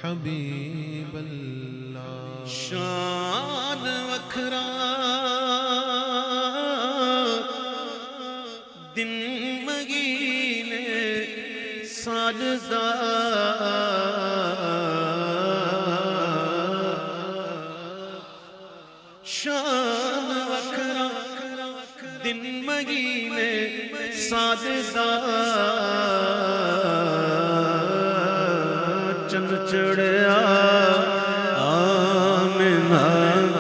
حبیب اللہ شان وکھرا دن مگینے ساجدہ شان وکھرا دن مگینے ساجدہ چند چڑھیا آمنہ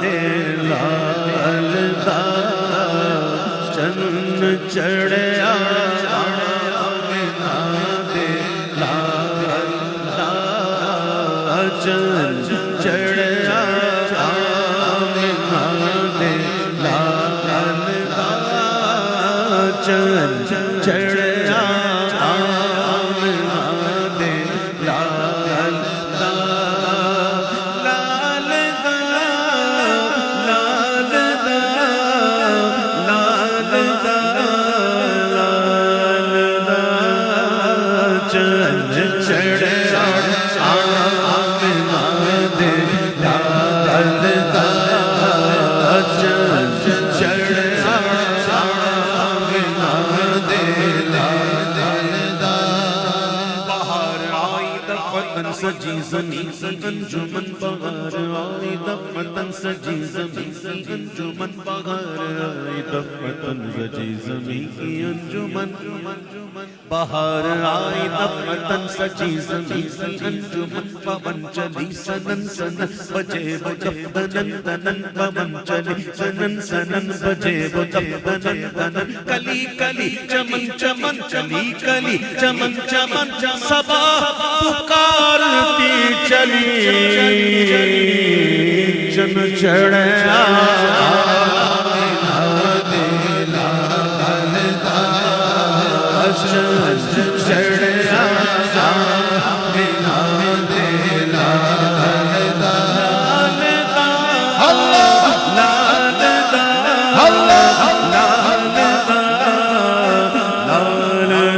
دے لال دا چند چڑھیا آمنہ دے لال دا چند چڑھیا آمنہ دے لال دا چند چڑھیا سجی زمین انجمن بہار آئی دفتن سجی زمین انجمن بہار آئی دفتن سجی زمین کی انجمن بہار آئی دفتن سجی زمین انجمن پون چلی سنن سنن بجے دفتن تنن پون چلی سنن سنن بجے دفتن تنن کلی کلی چمن چمن چلی کلی چمن چمن صبا پکار چلی چن چڑھیا دے لال دا چن چڑھیا دے لال دا لال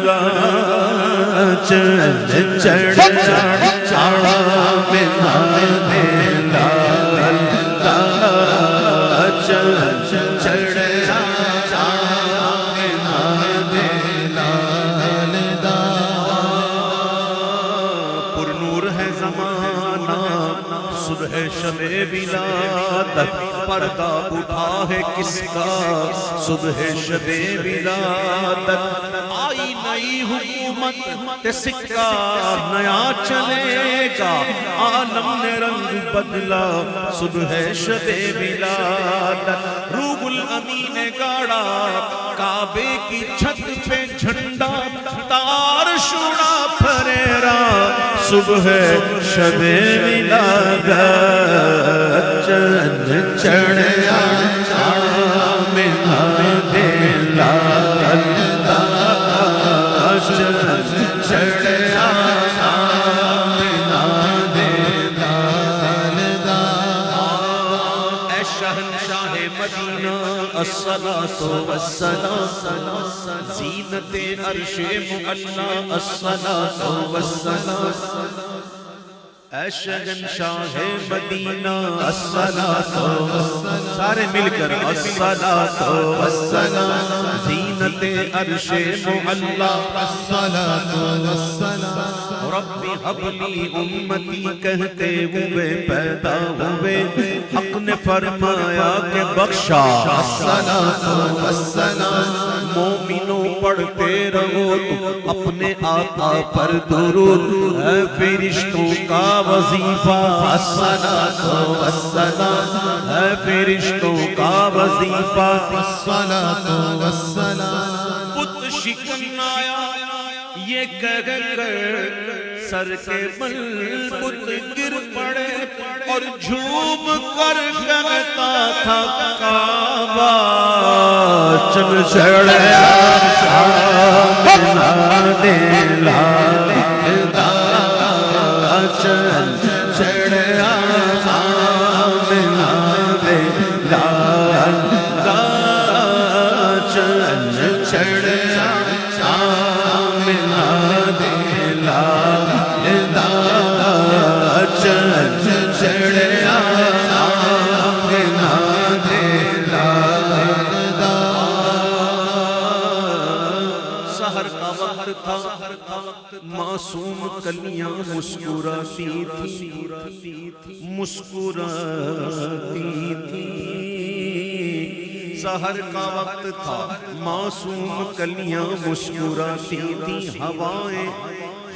دا چن چڑھیا شب ولادت پردہ اٹھا ہے کس کا صبح شب ولادت آئی نئی حکومت سکہ نیا چلے گا عالم نے رنگ بدلا صبح شب ولادت روح الامین گاڑا کعبے کی چھت پہ جھنڈا تار شوڑا پھریرا صبح شب ولادت چند چڑھیا آمنہ دے لال دا چند چڑھیا آمنہ دے لال دا اے شہنشاہ مدینہ الصلاة والسلام زینت عرش معلا الصلاة والسلام اے شہنشاہ مدینہ الصلاة والسلام سارے مل کر الصلاة والسلام زینت عرش معلا الصلاة والسلام رب حبلی امتی کہتے ہوئے پیدا ہوئے حق نے فرمایا کہ بخشا الصلاة والسلام مومنوں پڑھتے رہو اپنے آقا پر درود اے فرشتوں کا وظیفہ الصلاة والسلام اے فرشتوں کا وظیفہ الصلاة والسلام بت شکن آیا یہ کہہ کر سر کے بل بت گر پڑے اور جھوم کر کہتا تھا کعبہ چل چڑھیا آمنہ دے لال دا چل چڑھیا آمنہ دے لال دا چل چڑھیا آمنہ دے لال دا چند چڑیا آمینہ دے لالا سحر کا وقت تھا معصوم کلیاں مسکراتی تھی مسکراتی تھی سحر کا وقت تھا معصوم کلیاں مسکراتی تھی ہوائیں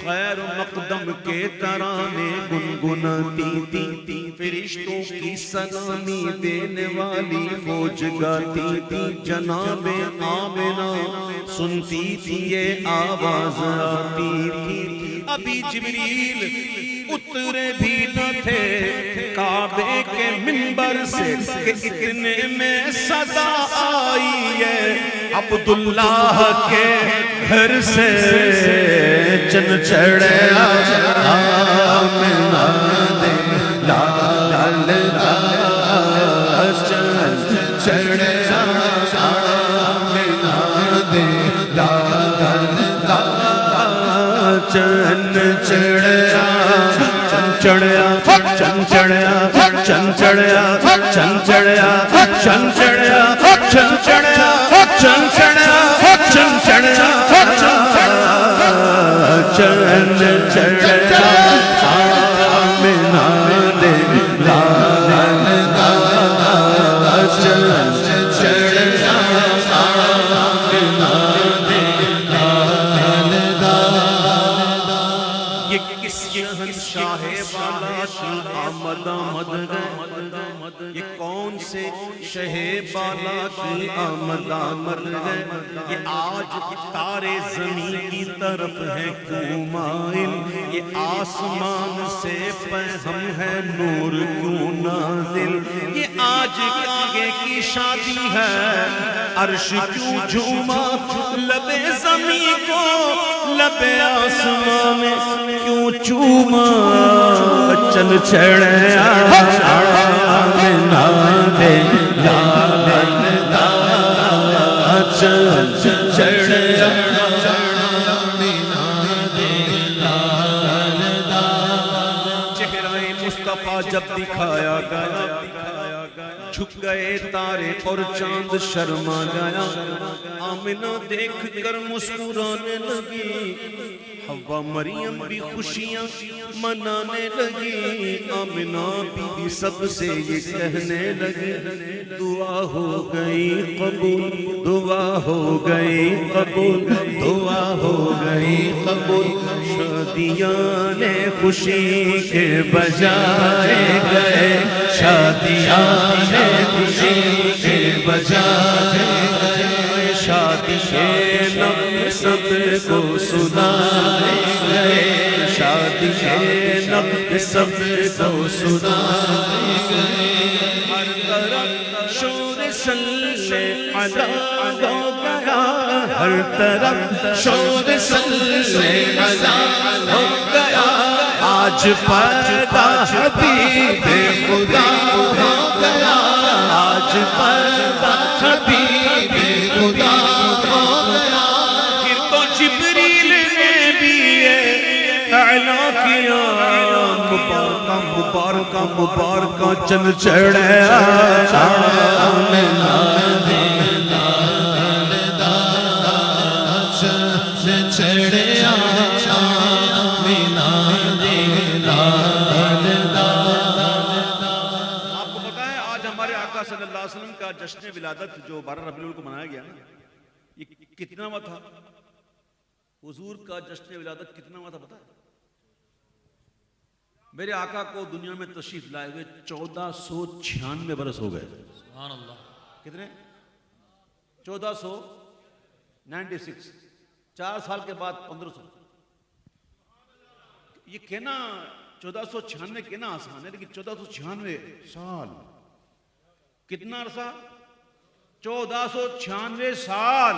خیر مقدم کے ترانے گنگناتی تھی فرشتوں کی سلامی دینے والی فوج گاتی تھی جناب آمنہ سنتی تھی یہ آواز آتی تھی ابھی جبریل اترے بھی نہ تھے کعبے کے منبر سے کہ اتنے میں صدا آئی ہے عبداللہ کے گھر سے چن چڑھیا آمینہ دے لالا چن چڑھیا آمینہ دے لالا چن چڑھیا چن چڑھیا چن چڑھیا چن چڑھیا چن چڑھیا چن چڑھیا چن چڑھیا چن چڑھیا چن چڑھیا چن چڑھیا آمینہ دے لالا چن چڑھیا آمینہ دے لالا یہ کس شہنشاہ والا کی آمد آمد گئے یہ کون سے شہ بالا کی آمد آمد گئے یہ آج تارے زمین کی طرف ہے کیوں مائل یہ آسمان سے پیغام ہے نور کیوں نازل یہ آج کاغے کی شادی ہے عرش کیوں جھوما لب زمین کو لب آسمان کیوں چوما چل چڑھیا آمینہ دے لالا چل چڑھیا آمینہ دے لالا چہرہ مصطفیٰ جب دکھایا گیا جھک گئے تارے اور چاند شرما گیا آمنہ دیکھ کر مسکرانے لگی حوا مریم بھی خوشیاں منانے لگی آمنہ بی سب سے یہ کہنے لگی دعا ہو گئی قبول دعا ہو گئی قبول دعا ہو گئی قبول شادیاں نے خوشی کے بجائے گئے شادیاں نے خوشی کے بجائے گئے شادی کے نغمے سب کو سنائے گئے شادی کے نغمے سب کو سنائے گئے ہر طرف شور صلی علی ہو گیا ہر طرف شور صلی علی ہو گیا آج پیدا حبیب خدا ہو گیا آج پیدا حبیب خدا ہو گیا پھر تو جبریل نے بھی اعلان کیا مبارکہ مبارکہ مبارکہ چل چڑھیا آمینہ دے لالا چل چڑھیا آمینہ دے لالا آپ کو پتا ہے آج ہمارے آقا صلی اللہ علیہ وسلم کا جشن ولادت جو 12 ربیع الاول کو منایا گیا یہ کتنا ہوا تھا حضور کا جشن ولادت کتنا ہوا تھا پتا ہے میرے آقا کو دنیا میں تشریف لائے ہوئے 1496 برس ہو گئے سبحان اللہ کتنے 1496 4 سال کے بعد 1500 یہ کہنا 1496 کہنا آسان ہے لیکن 1496 سال کتنا عرصہ 1496 سال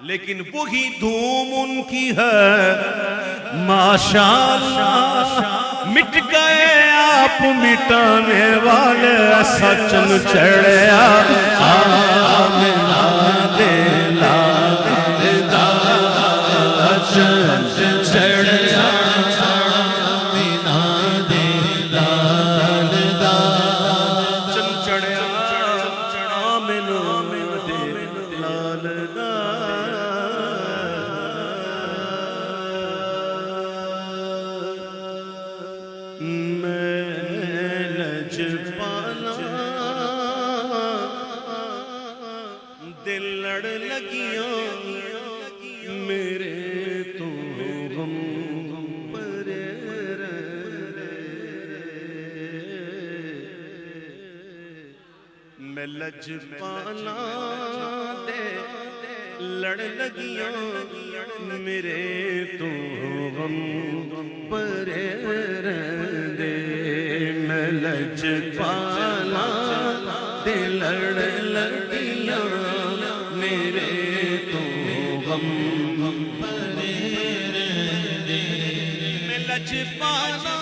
لیکن وہی دھوم ان کی ہے ماشاءاللہ مٹ گئے آپ مٹانے والے ایسا چل چڑھیا آمینہ دے لالا چل چڑھیا آمینہ دے لالا میں لج پالا دل لڑ لگیاں میرے تو غم پرے میں لج پالا دے لڑ لگیاں میرے تو غم پرے دے میں لج پالا دے لڑ لگیاں میرے تو غم پرے دے میں لج پالا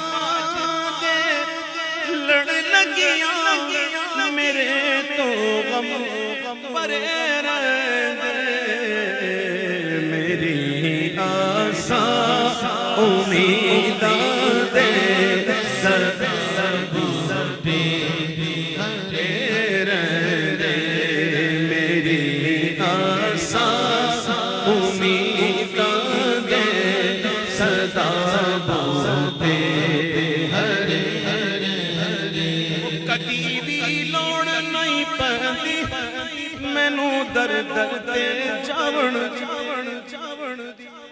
دے لڑ لگیاں میرے تو غم پرے میری آسا امیداں دے سبوتے ہرے رہے میری آسا امیداں دے صدا بوتے ہرے کدی بھی لوڑ نہیں پندی مینوں در در تے جاون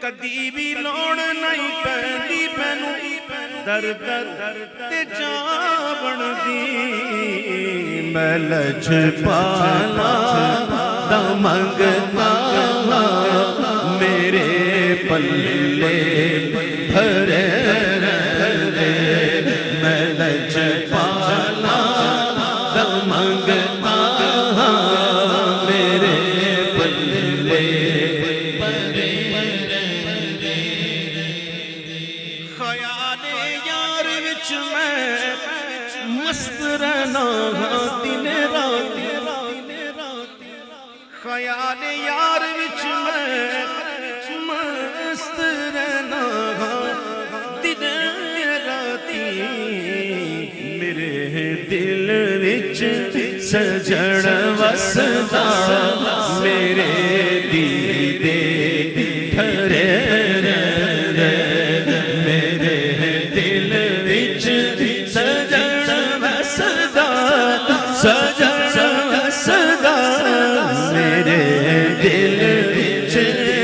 کدی بھی لوڑ نہیں پندی مینوں در در تے جاون دی میں لج پالا دا منگتا میرے پلے بھرے رہے میں لج پالا دا منگتا میرے پلے بھرے خیال یار وچ میں مست رہنا دن رات خیال یار وچ میں مست رہنا دن راتی میرے دل وچ سجن وسدا میرے دیدے ٹھہرے میرے دل وچ سجن وسدا سجن وسدا میرے دل وچ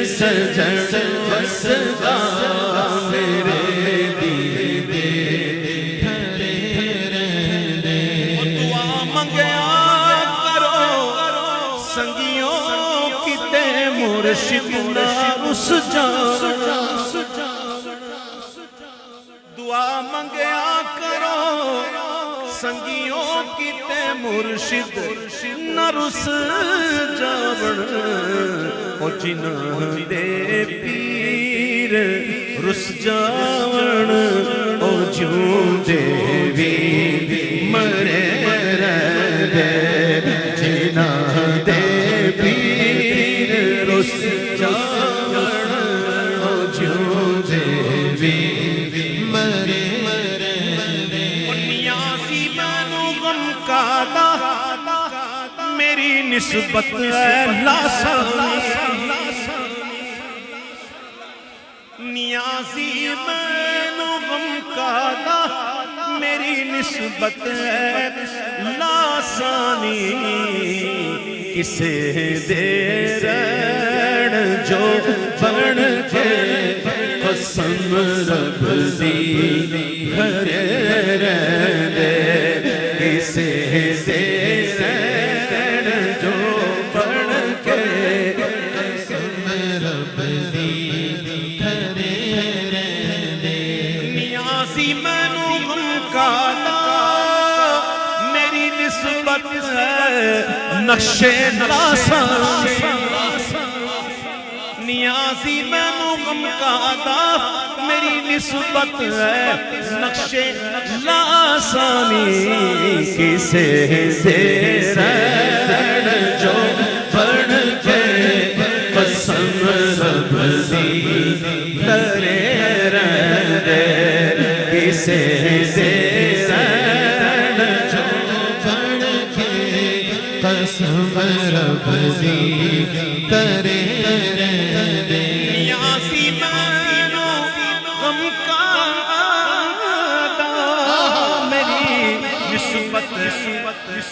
سجن وسدا میرے دیدے دعا منگیا کرو سنگیوں کتے مرشد نہ رس جانا دعا منگیا کرو سنگیوں کتے مرشد نہ رس جاون او جنہ دے پیر رس جاون او جوں دے وی مرے رہے جنہ دے پیر رس جاون او جوں دے وی مرے نیازی مینوں غم کادا میری نسبت ہے لاسانی نیازی مینوں غم کادا میری نسبت ہے لاسانی کسے دے رہن جو بن کے قسم رب دی گھرے رہنے کسے دے رہن جو بن کے قسم رب دی گھرے رہنے نیازی مینوں غم کادا میری نسبت ہے نقش لاسانی نیازی مینوں غم کادا میری نسبت ہے نقش لاسانی کسے دے رہن جو بن کے قسم رب دی گھرے رہنے کسے دے رہن جو بن کے قسم رب دی گھرے نیازی مینوں غم کادا نسبت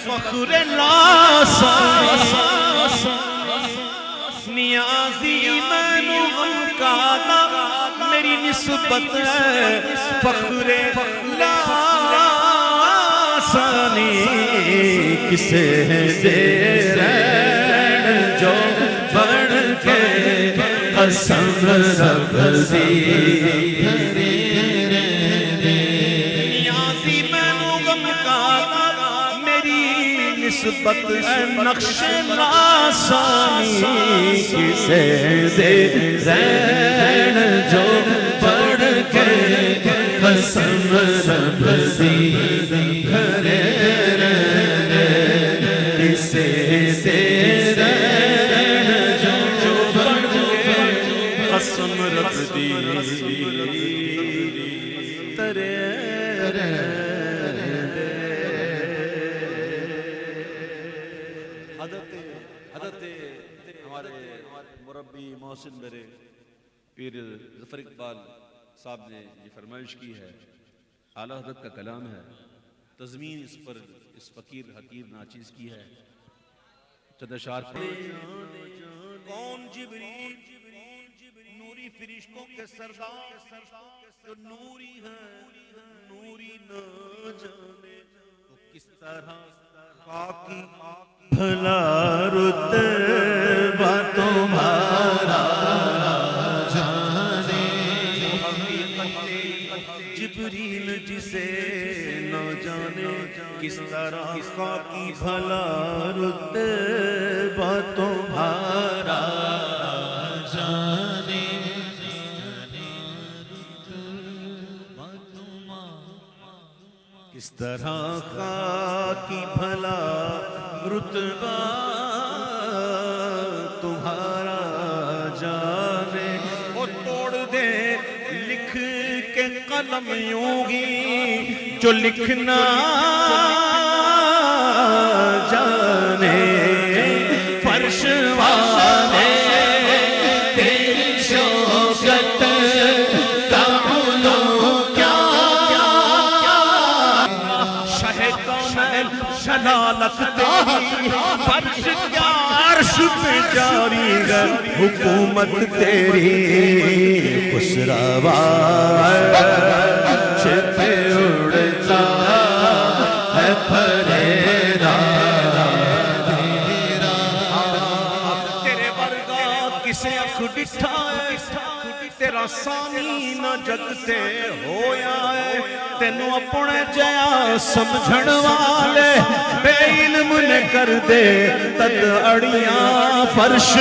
فخر لاسانی نیازی مینو غمکانا میری نسبت ہے فخر لاسانی کسے دے رہن جو بڑھ کے قسم رب دی نیازی مینو غمکانا میری نسبت ہے نقش لاسانی کسے دے رہن جو بڑھ کے قسم رب دی کھرے کسے دے رہن جو بڑھ کے قسم رب دی ترے حضرت ہمارے مربی محسن میرے پیر ظفر اقبال صاحب نے یہ فرمائش کی ہے، اعلیٰ حضرت کا کلام ہے، تضمین اس پر اس فقیر حقیر ناچیز کی ہے، چند اشعار پڑھیں۔ کون جبریل نوری فرشتوں کے سردار جو نوری ہے نوری نہ جانے تو کس طرح خاکی بھلا رتبہ تمہارا جانے جبریل جسے نہ جانے کس طرح خاکی بھلا رتبہ تمہارا جانے کس طرح خاکی بھلا رتبہ تمہارا جانے وہ توڑ دے لکھ کے قلم یوں ہی جو لکھنا جانے فرش والے تیری شوکت کا علو کیا شہ کونین شلالت تیری فرش کیا عرش پہ جاری ہے حکومت تیری خسروا چھپ اڑتا ہے پھریرا تیرے ورگا کسے اکھ ڈٹھا ہے تیرا سامی نہ جگ سے ہویا ہے تینوں اپنے جیا سمجھن والے بے علم نے کر دے تد اڑیاں فرش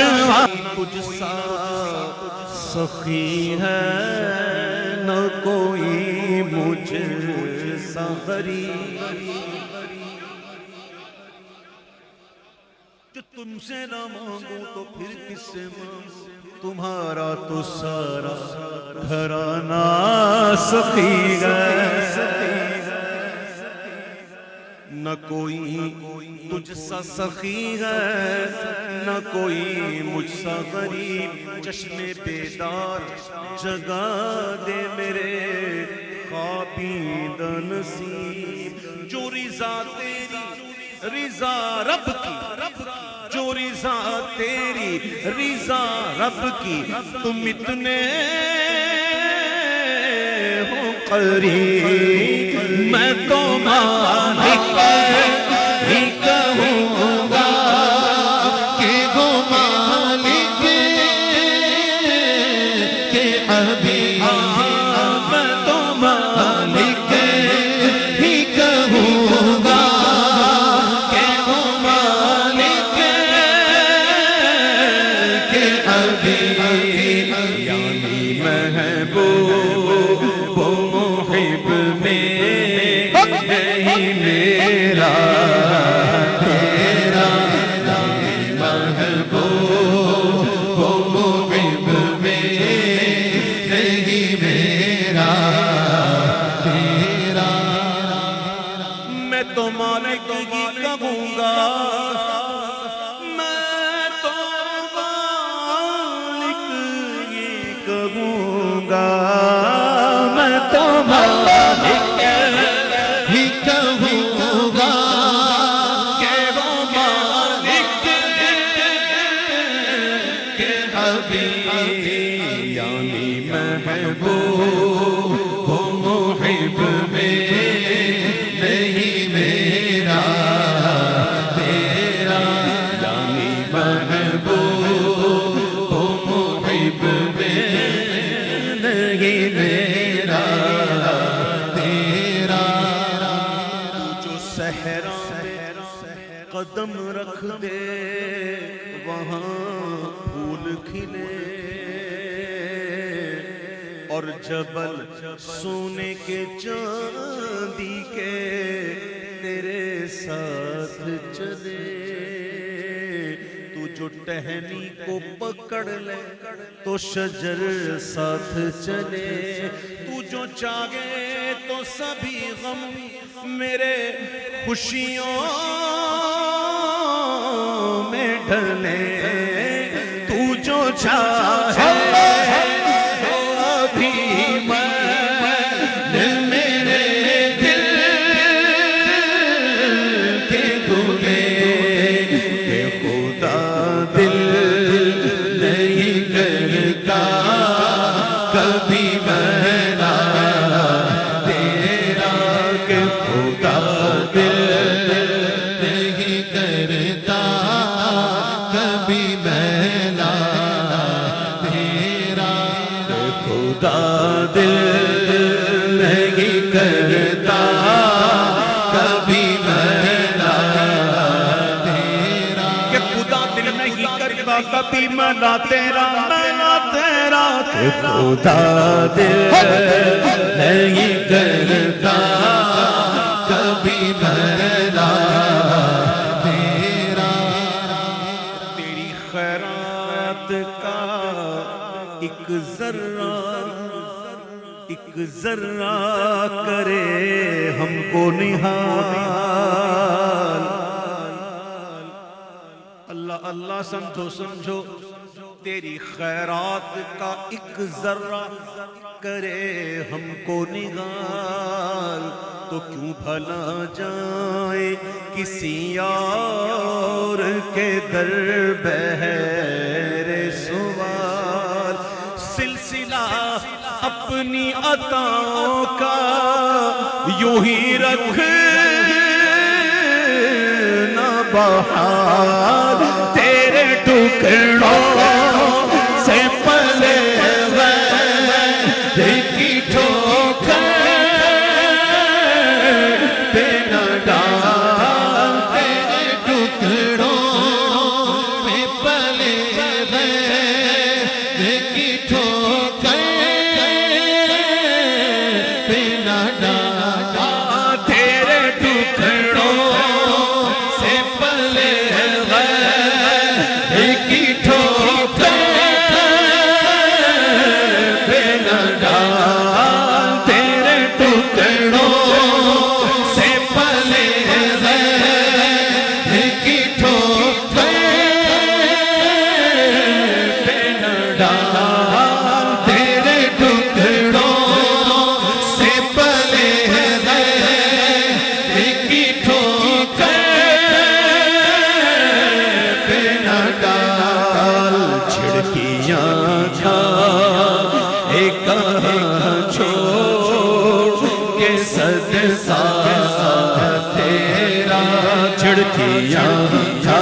تجھ سا سخی ہے نہ کوئی مجھ سا غریب جو تم سے نہ مانگوں تو پھر کس سے مانگوں تمہارا تو سارا گھرانہ سخی ہے نہ کوئی تجھ سا سخی ہے نہ کوئی مجھ سا غریب چشم بیدار جگا دے میرے خوابیدہ نصیب جو رضا تیری رضا رب کی جو رضا تیری رضا رب کی تم اتنے ہو قریب میں تو مالک ہی کہوں گا کہ وہ مالک کے حبیب میں تو مالک ہی کہوں گا کہ وہ مالک کے حبیب یعنی محبوب وہ محب میں نہیں میرا تیرا محبوب وہ محب میں نہیں میرا تیرا میں تو مالک ہی کہوں گا میں تو مالک ہی کہوں گا میں تو مالک ہی کہوں صحرا میں قدم رکھ دے وہاں پھول کھلے اور جبل سونے کے چاندی کے تیرے ساتھ چلے تو جو ٹہنی کو پکڑ لے تو شجر ساتھ چلے تو جو چاہے تو سبھی غم میرے خوشیوں میں ڈھلے تو جو چاہے ابھی میں میرے دل کے دھلے کہ خدا دل نہیں کرتا کبھی میرا تیرا کہ خدا دل نہیں کرتا کبھی میرا تیرا کہ خدا دل نہیں کرتا کبھی میرا تیرا کہ خدا دل نہیں کرتا کبھی میرا تیرا کہ خدا دل نہیں کرتا کبھی میرا تیرا تیری خیرات کا ایک ذرہ کرے ہم کو نہال اللہ اللہ سمجھو تیری خیرات کا ایک ذرہ کرے ہم کو نگال تو کیوں بھلا جائیں کسی اور کے در بہر سوال سلسلہ اپنی عطاؤں کا یوں ہی رکھنا بہار تیرے ٹکڑوں سے پلے غیر کی ٹھوکر پہ نہ ڈال تیرے ٹکڑوں پہ پلے غیر کی ٹھوکر پہ نہ ڈال تیرے ٹکڑوں سے پلے غیر کی ٹھوکر پہ نہ ڈال تیرے ٹکڑوں سے پلے غیر کی ٹھوکر پہ نہ ڈال تیرے ٹکڑوں سے پلے غیر کی ٹھوکر پہ نہ ڈال چھڑکیاں کھا ایک کہاں چھوڑ کے صدقہ تیرا چھڑکیاں کھا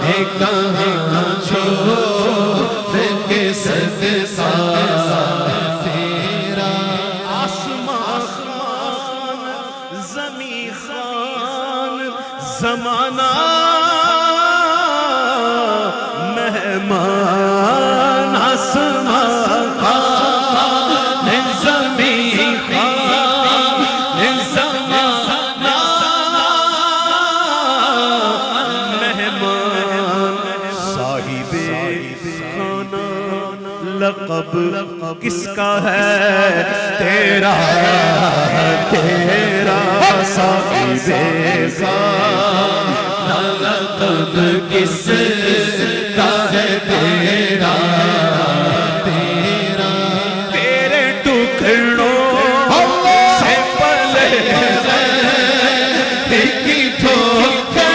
ایک کہاں چھوڑ کے صدقہ تیرا آسمان خان زمین خان زمانہ مہمان آسمان خان زمین خان زمانہ مہمان صاحب خانہ لقب کس کا ہے تیرا صاحب خانہ لقب کس کا ہے تیرا تیرے ٹکڑوں سے پلے غیر کی ٹھوکر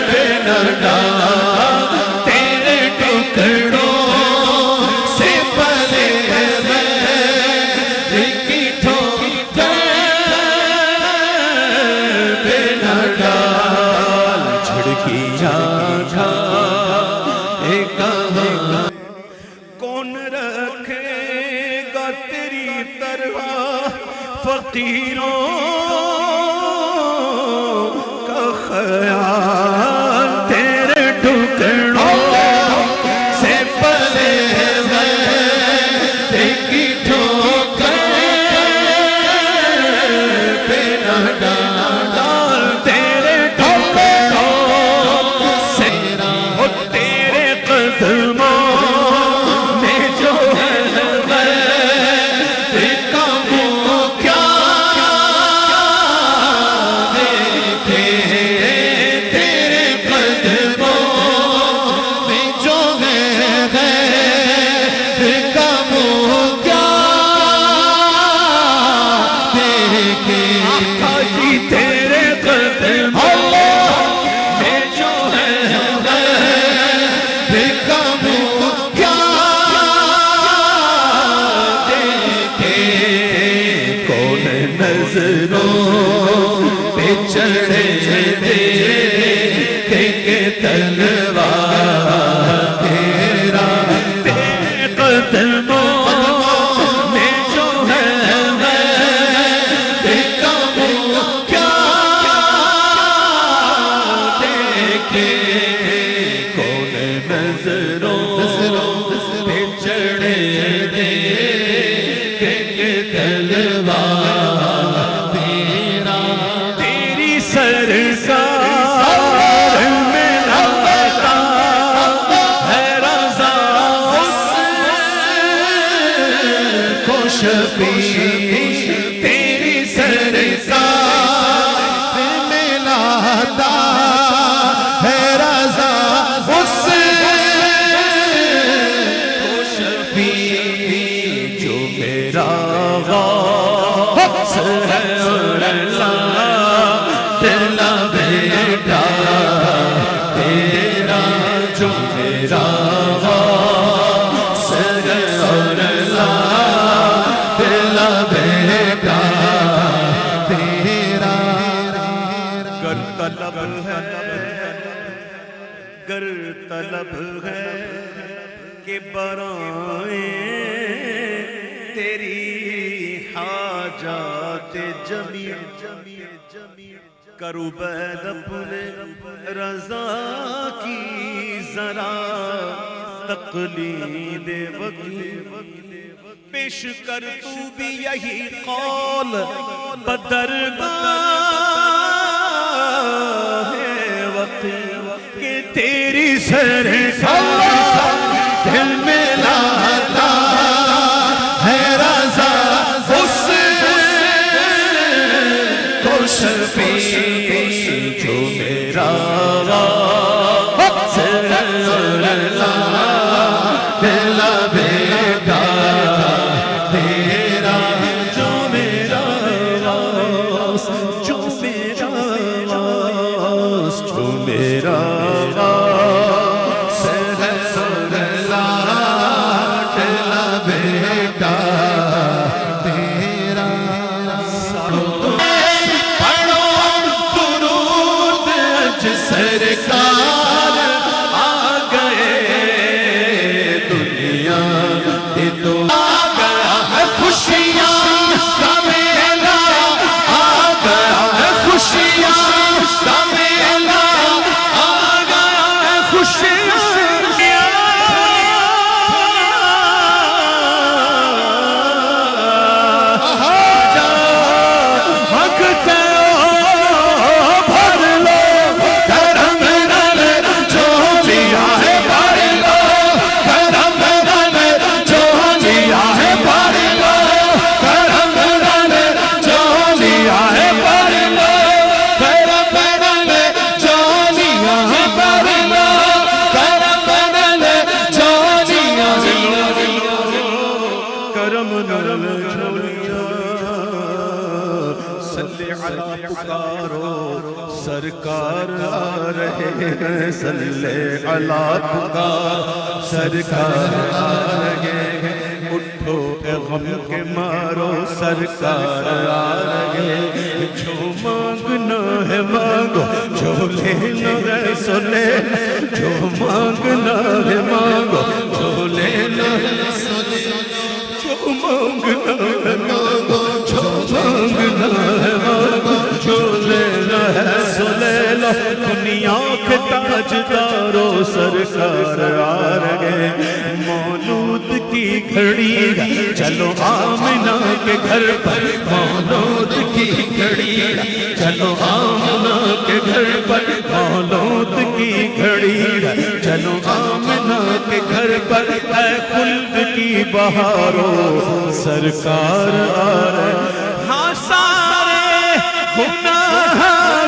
پہ نہ ڈال تیرے ٹکڑوں سے پلے غیر کی ٹھوکر فقیروں کا خیال تیرے ٹکڑوں سے پلے کی ٹھوکر پہ نہ ڈال تیرے ٹکڑوں سے وہ تیرے قدموں میں جو ہے چڑھے دیکھے تلوار تیرا تیرے قدموں میں جو ہے دیکھوں کیا دیکھے کون نظروں پہ چڑھے دیکھے تلوار سرکار میں لگتا ہے رضا کو شفیع تیری سرکار میں لگتا ہے رضا اس کو شفیع جو میرا غوث ہے اور تیرا بیٹا تیرا جو میرا غوث ہے اور تیرا بیٹا تیرا گر طلب ہے گر طلب ہے کہ برائیں تیری حاجات جمیع کرو بید اپنے رضا کی ذرا تقلید وقت پیش کر تو بھی یہی قول بدرگاہ وقت کہ تیری سرکار دل میں لاتا ہے رضا اس کو شفیع جو میرا غوث ہے تیرا بیٹا تیرا جو میرا غوث جو میرا غوث جو میرا غوث ہے تیرا بیٹا تیرا سرکار آ گئے دنیا کے تو آ گیا ہے خوشیاں کا میلہ آ گیا ہے خوشیاں کا میلہ آ گیا ہے خوشیاں سرکار آ رہے ہیں صلی اللہ پکار سرکار آ رہے ہیں اٹھو اے غم کے مارو سرکار آ رہے ہیں جو مانگنا ہے مانگو جو لینا ہے سو لے جو مانگنا ہے مانگو جو لینا ہے سو لے جو مانگنا ہے مانگو جو دنیا کے تاجدارو سرکار آ گئے مولود کی گھڑی چلو آمنہ کے گھر پر مولود کی گھڑی چلو آمنہ کے گھر پر مولود کی گھڑی چلو آمنہ کے گھر پر اے خلد کی بہاروں سرکار آ رہے ہاں سارے گناہ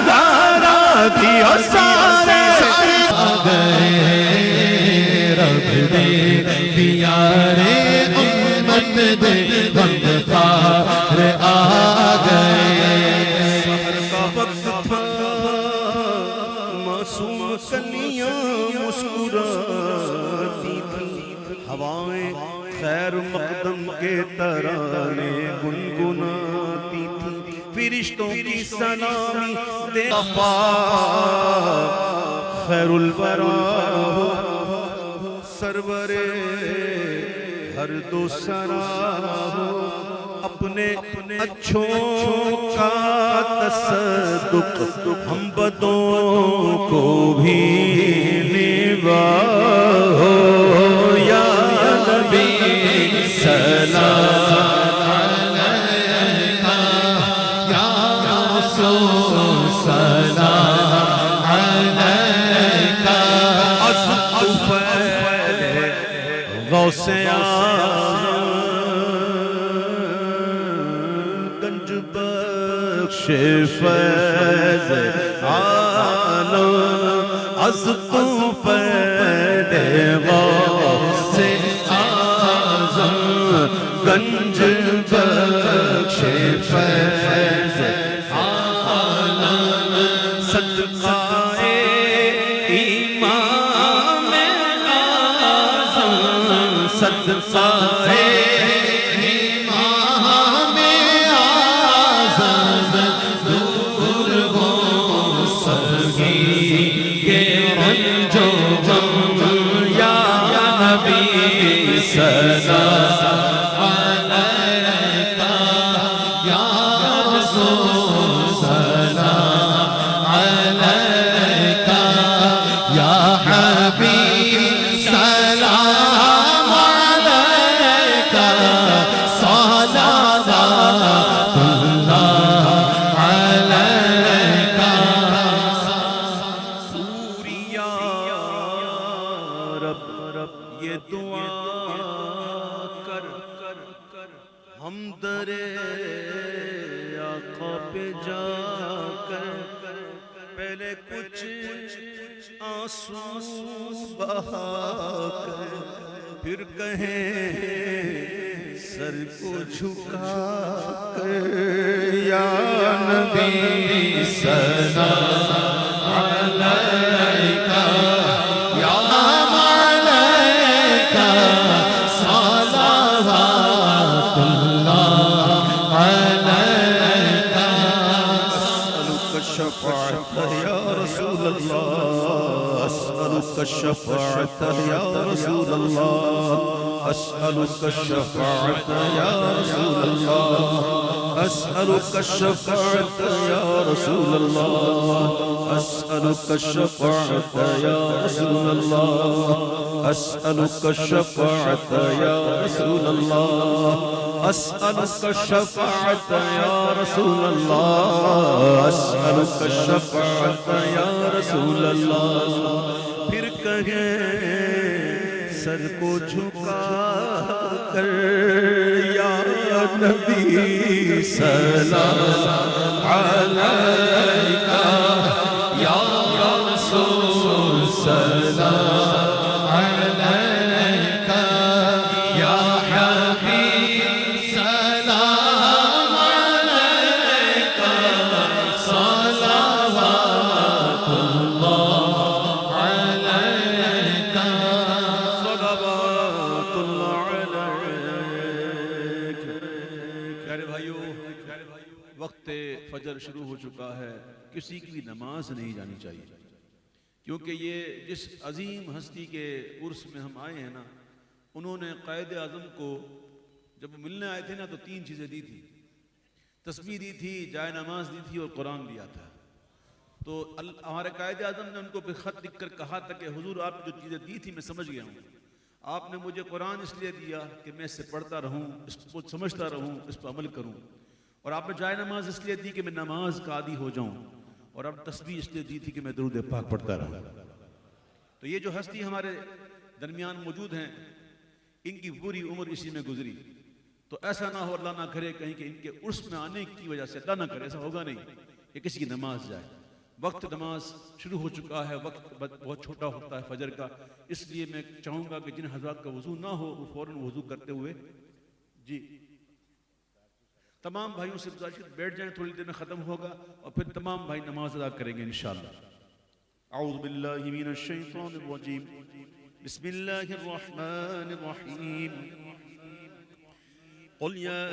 گارا دیا سارے آ گئے رب دے دیارے امت دے غمخوار آ گئے سحر کا وقت تھا معصوم کلیاں مسکراتی تھی ہوائیں خیر مقدم کے ترانے گنگناتی تھی فرشتوں کی سلامی دے خیر الورا سرور ہر دو سرا اپنے اچھوں کا تصدق ہم بدوں کو بھی نباہو یا نبی سلام علیکہ یا رسول سلام علیکہ عزت فیل غوث اعظم گنج بخش فیض عالم عزت فیل غوث اعظم گنج بخش فیض عالم صدقہ امام اعظم صدقہ امام اعظم دور ہو سبھی کے رنج و غم یا نبی سلام علیکہ یا رسول سلام علیکہ یا حبیب سلام علیکہ صلوات اللہ علیکہ سوریا رب یہ دعا کر ہم درے آقا پہ جا کر پہلے کچھ آنسو بہا کر پھر کہیں سر کو جھکا کر یا نبی سلام علیکہ یا علیکہ صلوات اللہ علیکہ اسألک الشفاعت یا رسول اللہ اسألک الشفاعت یا رسول اللہ أسألك الشفاعة يا رسول الله أسألك الشفاعة يا رسول الله أسألك الشفاعة يا رسول الله أسألك الشفاعة يا رسول الله أسألك الشفاعة يا رسول الله أسألك الشفاعة يا رسول الله پھر کہیں سر کو جھکا کر یا نبی سلام علیکہ یا رسول سلام علیکہ یا حبیب سلام علیکہ صلوات اللہ علیکہ صلوات اللہ علیکہ پیارے بھائیو وقت فجر شروع ہو چکا ہے کسی کی بھی نماز نہیں جانی چاہیے کیونکہ یہ جس عظیم ہستی کے عرس میں ہم آئے ہیں نا انہوں نے قائد اعظم کو جب ملنے آئے تھے نا تو 3 چیزیں دی تھی تسبیح دی تھی جائے نماز دی تھی اور قرآن دیا تھا تو ہمارے قائد اعظم نے ان کو پھر خط لکھ کر کہا تھا کہ حضور آپ نے جو چیزیں دی تھی میں سمجھ گیا ہوں، آپ نے مجھے قرآن اس لیے دیا کہ میں اس سے پڑھتا رہوں، اس کو سمجھتا رہوں، اس پر عمل کروں، اور آپ نے جائے نماز اس لیے دی کہ میں نماز کا عادی ہو جاؤں، اور اب تسبیح اس لیے دی تھی کہ میں درود پاک پڑھتا رہوں۔ تو یہ جو ہستی ہمارے درمیان موجود ہیں، ان کی پوری عمر اسی میں گزری، تو ایسا نہ ہو، اللہ نہ کرے کہیں کہ ان کے عرس میں آنے کی وجہ سے، اللہ نہ کرے ایسا ہوگا نہیں کہ کسی کی نماز جائے۔ وقت نماز شروع ہو چکا ہے، وقت بہت چھوٹا ہوتا ہے فجر کا، اس لیے میں چاہوں گا کہ جن حضرات کا وضو نہ ہو وہ فوراً وضو کرتے ہوئے جی تمام بھائیوں سے گزارش ہے بیٹھ جائیں، تھوڑی دیر میں ختم ہوگا اور پھر تمام بھائی نماز ادا کریں گے انشاءاللہ۔ اعوذ باللہ من الشیطان الرجیم، بسم اللہ الرحمن الرحیم، قل يا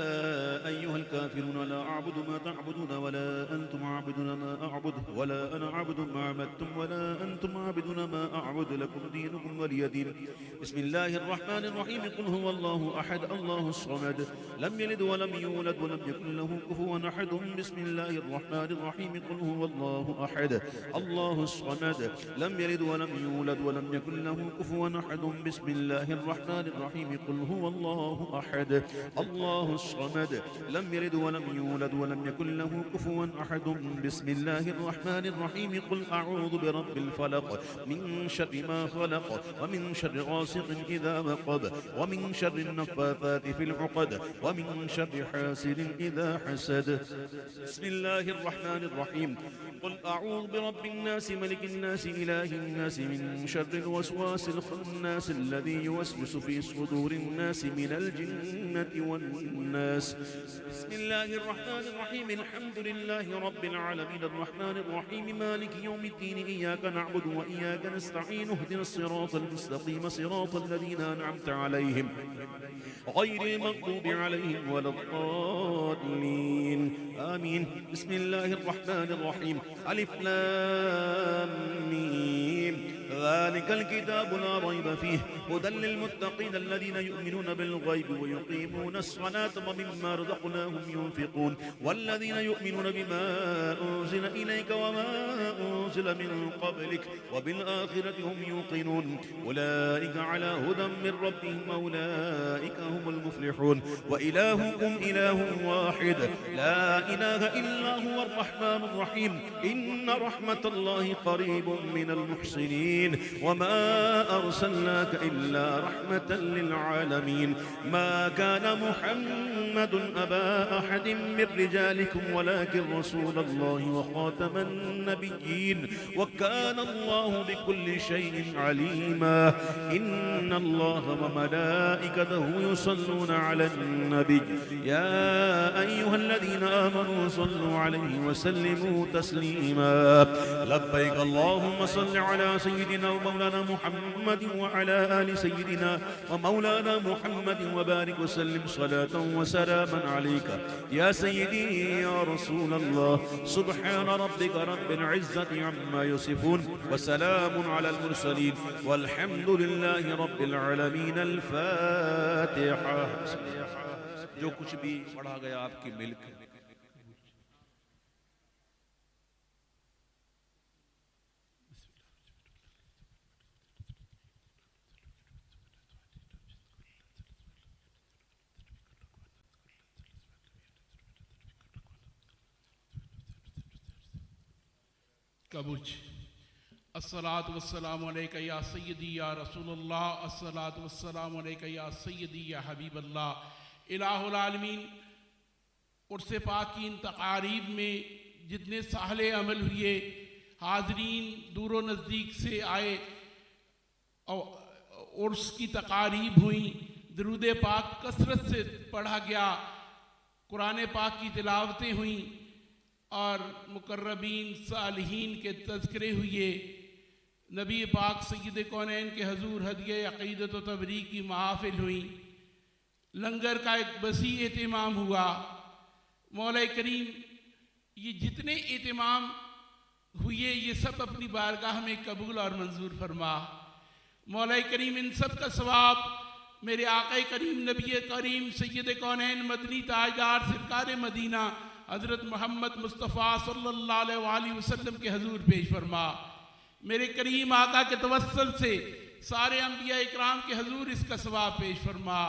أيها الكافرون لا أعبد ما تعبدون ولا أنتم عابدون ما أعبد ولا أنا عابد ما عبدتم ولا أنتم عابدون ما أعبد لكم دينكم ولي دين بسم الله الرحمن الرحيم قل هو الله أحد الله الصمد لم يلد ولم يولد ولم يكن له كفوا أحد بسم الله الرحمن الرحيم قل هو الله أحد الله الصمد لم يلد ولم يولد ولم يكن له كفوا أحد بسم الله الرحمن الرحيم قل هو الله أحد الله الصمد لم يلد ولم يولد ولم يكن له كفوا أحد بسم الله الرحمن الرحيم قل أعوذ برب الفلق من شر ما خلق ومن شر غاسق إذا وقب ومن شر النفاثات في العقد ومن شر حاسد إذا حسد بسم الله الرحمن الرحيم قل أعوذ برب الناس ملك الناس إله الناس من شر الوسواس الخناس الذي يوسوس في صدور الناس من الجنة والناس بسم الله الرحمن الرحيم الحمد لله رب العالمين الرحمن الرحيم مالك يوم الدين إياك نعبد وإياك نستعين اهدنا الصراط المستقيم صراط الذين أنعمت عليهم غير المغضوب عليهم ولا الضالين آمين بسم الله الرحمن الرحيم ألف لام ميم ذلك الكتاب لا ريب فيه هدى للمتقين الذين يؤمنون بالغيب ويقيمون الصلاة ومما رزقناهم ينفقون والذين يؤمنون بما أنزل إليك وما أنزل من قبلك وبالآخرة هم يوقنون أولئك على هدى من ربهم وأولئك هم المفلحون وإلهكم إله واحد لا إله إلا هو الرحمن الرحيم إن رحمة الله قريب من المحسنين وما أرسلناك إلا رحمة للعالمين ما كان محمد أبا أحد من رجالكم ولكن رسول الله وخاتم النبيين وكان الله بكل شيء عليما إن الله وملائكته يصلون على النبي يا أيها الذين آمنوا صلوا عليه وسلموا تسليما لبيك اللهم صل على سيدنا ومولانا محمد وعلى آل سيدنا ومولانا محمد وبارك وسلم صلاة وسلاما عليك يا سيدي يا رسول الله سبحان ربك رب العزة عما يصفون وسلام على المرسلين والحمد لله رب العالمين الفاتحة جو کچھ بھی پڑھا گیا آپ کی ملک قبوچ الصلاة والسلام علیکہ یا سیدی یا رسول اللہ الصلاة والسلام علیکہ یا سیدی یا حبیب اللہ الہ العالمین عرس پاک کی ان تقاریب میں جتنے ساحل عمل ہوئے حاضرین دور و نزدیک سے آئے اور عرس کی تقاریب ہوئیں درود پاک کثرت سے پڑھا گیا قرآن پاک کی تلاوتیں ہوئیں اور مقربین صالحین کے تذکرے ہوئے نبی پاک سید کونین کے حضور ہدیہ عقیدت و تبریک کی محافل ہوئیں لنگر کا ایک وسیع اہتمام ہوا مولا کریم یہ جتنے اہتمام ہوئے یہ سب اپنی بارگاہ میں قبول اور منظور فرما مولا کریم ان سب کا ثواب میرے آقا کریم نبی کریم سید کونین مدنی تاجدار سرکار مدینہ حضرت محمد مصطفیٰ صلی اللہ علیہ وآلہ وسلم کے حضور پیش فرما۔ میرے کریم آقا کے توسل سے سارے انبیاء اکرام کے حضور اس کا ثواب پیش فرما۔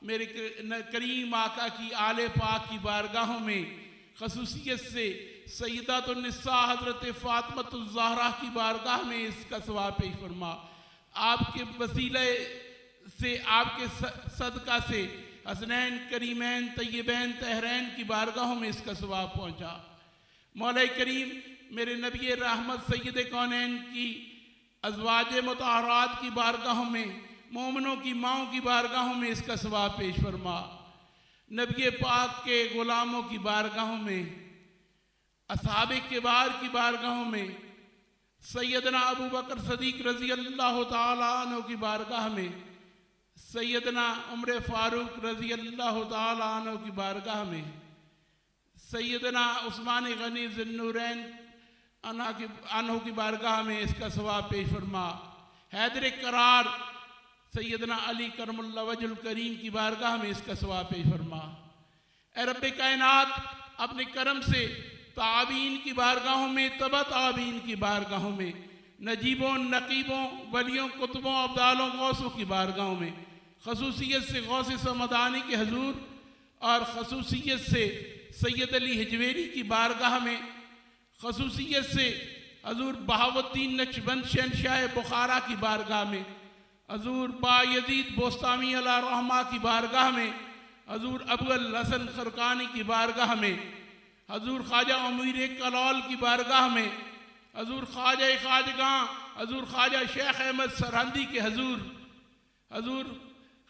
میرے کریم آقا کی آل پاک کی بارگاہوں میں خصوصیت سے سیدات النساء حضرت فاطمۃ الزہرا کی بارگاہ میں اس کا ثواب پیش فرما۔ آپ کے وسیلہ سے، آپ کے صدقہ سے حسنین کریمین طیبین طاہرین کی بارگاہوں میں اس کا ثواب پہنچا۔ مولا کریم میرے نبی رحمت سید کونین کی ازواج مطہرات کی بارگاہوں میں، مومنوں کی ماؤں کی بارگاہوں میں اس کا ثواب پیش فرما۔ نبی پاک کے غلاموں کی بارگاہوں میں، اصحاب کبار کی بارگاہوں میں، سیدنا ابو بکر صدیق رضی اللہ تعالیٰ عنہ کی بارگاہ میں، سیدنا عمر فاروق رضی اللہ تعالیٰ عنہ کی بارگاہ میں، سیدنا عثمان غنی ذی النورین عنہ کی بارگاہ میں اس کا ثواب پیش فرما۔ حیدر قرار سیدنا علی کرم اللہ وجہ الکریم کی بارگاہ میں اس کا ثواب پیش فرما۔ اے رب کائنات اپنے کرم سے تعابین کی بارگاہوں میں، تبع تعابین کی بارگاہوں میں، نجیبوں نقیبوں ولیوں قطبوں ابدالوں غوثوں کی بارگاہوں میں، خصوصیت سے غوث سمدانی کے حضور اور خصوصیت سے سید علی حجویری کی بارگاہ میں، خصوصیت سے حضور بہاؤالدین نقشبند شہنشاہ بخارا کی بارگاہ میں، حضور با یزید بوستامی علیہ رحمہ کی بارگاہ میں، حضور ابو الحسن خرقانی کی بارگاہ میں، حضور خواجہ امیر کلول کی بارگاہ میں، حضور خواجہ خواجگاں حضور خواجہ شیخ احمد سرہندی کے حضور، حضور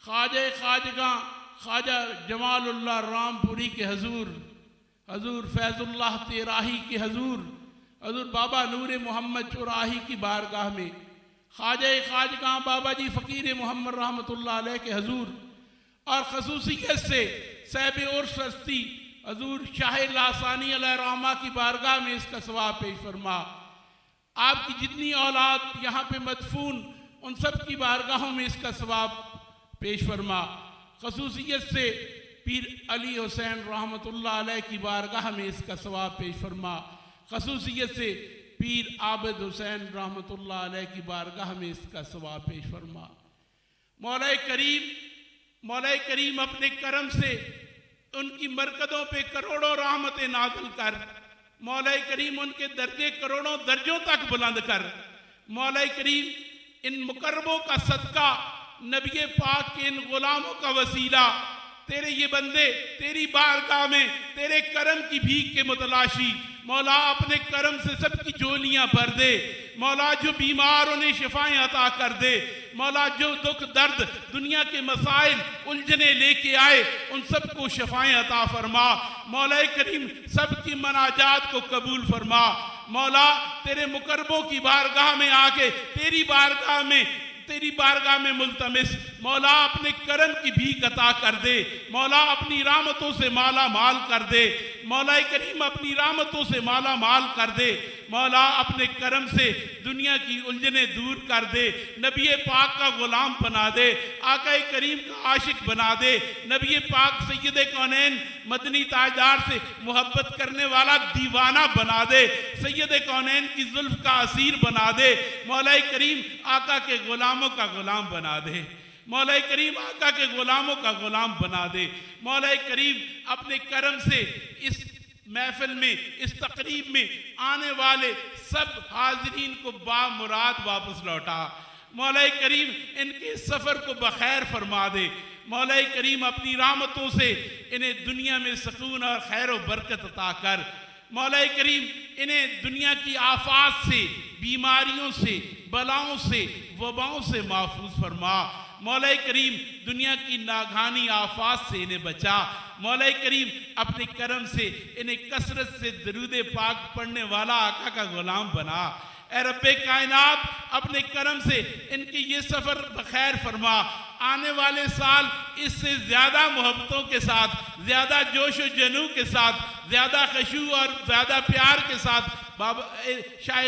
خواجہ خواجگاں خواجہ جمال اللہ رامپوری کے حضور، حضور فیض اللہ تیراہی کے حضور، حضور بابا نور محمد چوراہی کی بارگاہ میں، خواجہ خواجگاں بابا جی فقیر محمد رحمۃ اللہ علیہ کے حضور، اور خصوصیت سے صاحب عرش ہستی حضور شاہ لاسانی علیہ رحمہ کی بارگاہ میں اس کا ثواب پیش فرما۔ آپ کی جتنی اولاد یہاں پہ مدفون ان سب کی بارگاہوں میں اس کا ثواب پیش فرما۔ خصوصیت سے پیر علی حسین رحمۃ اللہ علیہ کی بارگاہ میں اس کا ثواب پیش فرما۔ خصوصیت سے پیر عابد حسین رحمۃ اللہ علیہ کی بارگاہ میں اس کا ثواب پیش فرما۔ مولا کریم اپنے کرم سے ان کی مرکزوں پہ کروڑوں رحمتیں نازل کر، مولا کریم ان کے درجے کروڑوں درجوں تک بلند کر۔ مولا کریم ان مقربوں کا صدقہ، نبی پاک کے ان غلاموں کا وسیلہ، تیرے یہ بندے تیری بارگاہ میں تیرے کرم کی بھیک کے متلاشی، مولا اپنے کرم سے سب کی جولیاں بھر دے۔ مولا جو بیمار انہیں شفائیں عطا کر دے، مولا جو دکھ درد دنیا کے مسائل الجھنے لے کے آئے ان سب کو شفائیں عطا فرما۔ مولا کریم سب کی مناجات کو قبول فرما۔ مولا تیرے مقربوں کی بارگاہ میں آ کے تیری بارگاہ میں ملتمس، مولا اپنے کرم کی بھیک عطا کر دے، مولا اپنی رحمتوں سے مالا مال کر دے، مولا کریم اپنی رحمتوں سے مالا مال کر دے، مولا اپنے کرم سے دنیا کی الجھنیں دور کر دے، نبی پاک کا غلام بنا دے، آقا کریم کا عاشق بنا دے، نبی پاک سید کونین مدنی تاجدار سے محبت کرنے والا دیوانہ بنا دے، سید کونین کی زلف کا اسیر بنا دے، مولا کریم آقا کے غلاموں کا غلام بنا دے، مولا کریم آقا کے غلاموں کا غلام بنا دے۔ مولا کریم اپنے کرم سے اس محفل میں، اس تقریب میں آنے والے سب حاضرین کو بامراد واپس لوٹا۔ مولا کریم ان کے سفر کو بخیر فرما دے۔ مولا کریم اپنی رحمتوں سے انہیں دنیا میں سکون اور خیر و برکت عطا کر۔ مولا کریم انہیں دنیا کی آفات سے، بیماریوں سے، بلاؤں سے، وباؤں سے محفوظ فرما۔ مولا کریم دنیا کی ناگہانی آفات سے انہیں بچا۔ مولا کریم اپنے کرم سے انہیں کثرت سے درود پاک پڑھنے والا آقا کا غلام بنا۔ اے رب کائنات اپنے کرم سے ان کی یہ سفر بخیر فرما۔ آنے والے سال اس سے زیادہ محبتوں کے ساتھ، زیادہ جوش و جنو کے ساتھ، زیادہ خشوع اور زیادہ پیار کے ساتھ بابا شاہ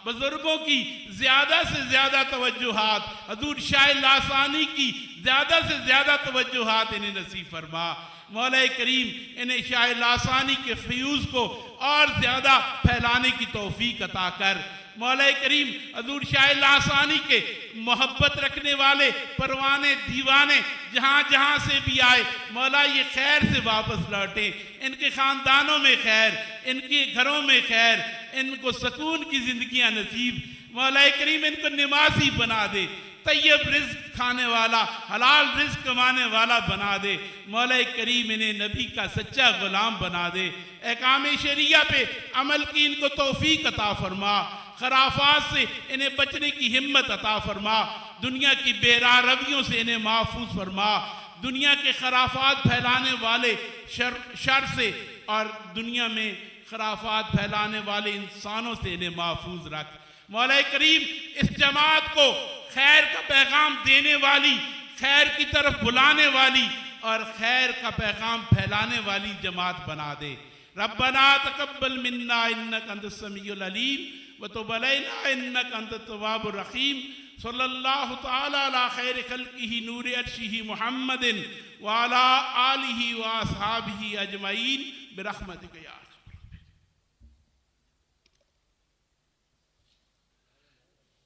بزرگوں کی زیادہ سے زیادہ توجہات، حضور شاہ لاسانی کی زیادہ سے زیادہ توجہات انہیں نصیب فرما۔ مولا کریم انہیں شاہ لاسانی کے فیوز کو اور زیادہ پھیلانے کی توفیق عطا کر۔ مولا کریم حضور شاہ لاسانی کے محبت رکھنے والے پروانے دیوانے جہاں جہاں سے بھی آئے، مولا یہ خیر سے واپس لوٹیں، ان کے خاندانوں میں خیر، ان کے گھروں میں خیر، ان کو سکون کی زندگیاں نصیب۔ مولا کریم ان کو نمازی بنا دے، طیب رزق کھانے والا، حلال رزق کمانے والا بنا دے۔ مولا کریم انہیں نبی کا سچا غلام بنا دے۔ احکام شریعہ پہ عمل کی ان کو توفیق عطا فرما۔ خرافات سے انہیں بچنے کی ہمت عطا فرما۔ دنیا کی بے راہ رویوں سے انہیں محفوظ فرما۔ دنیا کے خرافات پھیلانے والے شر سے اور دنیا میں خرافات پھیلانے والے انسانوں سے انہیں محفوظ رکھ۔ مولا کریم اس جماعت کو خیر کا پیغام دینے والی، خیر کی طرف بلانے والی اور خیر کا پیغام پھیلانے والی جماعت بنا دے۔ ربنا تقبل منا انک انت السمیع العلیم وتب علینا انک انت التواب الرحیم۔ صلی اللہ تعالی علی خیر خلقہ نور عرشہ محمد وعلی آلہ واصحابہ اجمعین برحمتک یا